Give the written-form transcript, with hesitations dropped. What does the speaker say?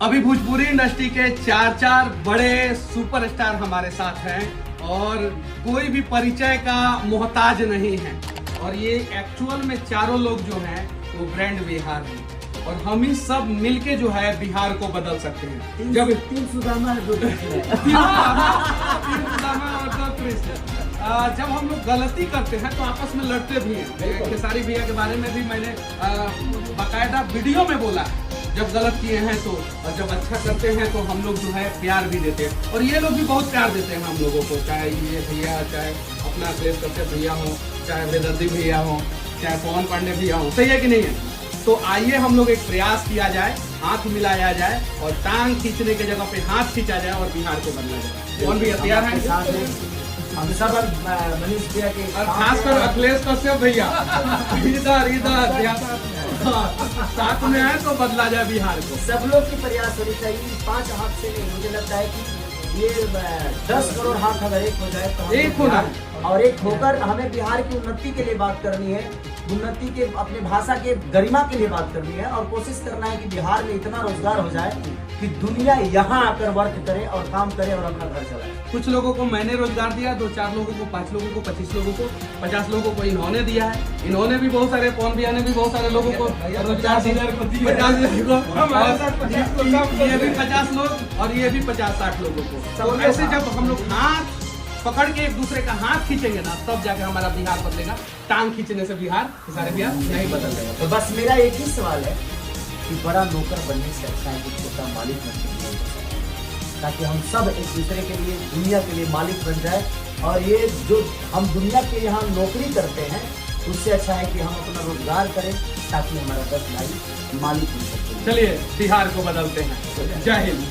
अभी भोजपुरी इंडस्ट्री के चार बड़े सुपरस्टार हमारे साथ हैं और कोई भी परिचय का मोहताज नहीं है। और ये एक्चुअल में चारों लोग जो हैं वो ब्रांड बिहार हैं और हम ही सब मिलके जो है बिहार को बदल सकते हैं। जब तीन सुदामा है, दो सुदामा और दो कृष्ण। जब हम लोग गलती करते हैं तो आपस में लड़ते भी हैं। खेसारी भैया के बारे में भी मैंने बाकायदा वीडियो में बोला है, जब गलत किए हैं तो, और जब अच्छा करते हैं तो हम लोग जो है प्यार भी देते हैं। और ये लोग भी बहुत प्यार देते हैं हम लोगों को, चाहे ये भैया, चाहे अपना अखिलेश कश्यप भैया हो, चाहे बेदर्दी भैया हो, चाहे पवन पांडे भैया हो। सही है कि नहीं है? तो आइए हम लोग एक प्रयास किया जाए, हाथ मिलाया जाए और टांग खींचने के जगह पे हाथ खींचा जाए और बिहार को बदला जाए। कौन भी तैयार है? हम सब मनीष भैया के, और खासकर अखिलेश कश्यप भैया इधर साथ में है तो बदला जाए बिहार को। सब लोग की प्रयास होनी चाहिए। 5 हाथ से नहीं, मुझे लगता है कि ये 10 करोड़ हाथ अगर एक हो जाए तो एक होना और एक होकर हमें बिहार की उन्नति के लिए बात करनी है, उन्नति के अपने भाषा के गरिमा के लिए बात करनी है और कोशिश करना है कि बिहार में इतना रोजगार हो जाए कि दुनिया यहाँ आकर वर्क करे और काम करे और अपना घर चलाए। कुछ लोगों को मैंने रोजगार दिया, 2-4 लोगों को, 5 लोगों को, 25 लोगों को, 50 लोगों को इन्होंने दिया है। इन्होंने भी बहुत सारे, पवन भैया ने भी बहुत सारे लोगों को रोजगार दिया, 50 ये भी 50 लोग और ये भी 50-60 लोगों को। तो ऐसे जब हम लोग हाथ पकड़ के एक दूसरे का हाथ खींचेंगे ना, तब जाके हमारा बिहार बदलेगा। टांग खींचने से बिहार सारे बिहार नहीं बदल जाएगा। तो बस मेरा एक ही सवाल है कि बड़ा नौकर बनने से अच्छा है कि छोटा मालिक बनने के लिए, ताकि हम सब एक दूसरे के लिए, दुनिया के लिए मालिक बन जाए। और ये जो हम दुनिया के यहाँ नौकरी करते हैं उससे अच्छा है कि हम अपना रोजगार करें ताकि हमारा 10 भाई मालिक बन सके। चलिए बिहार को बदलते हैं। जय हिंद।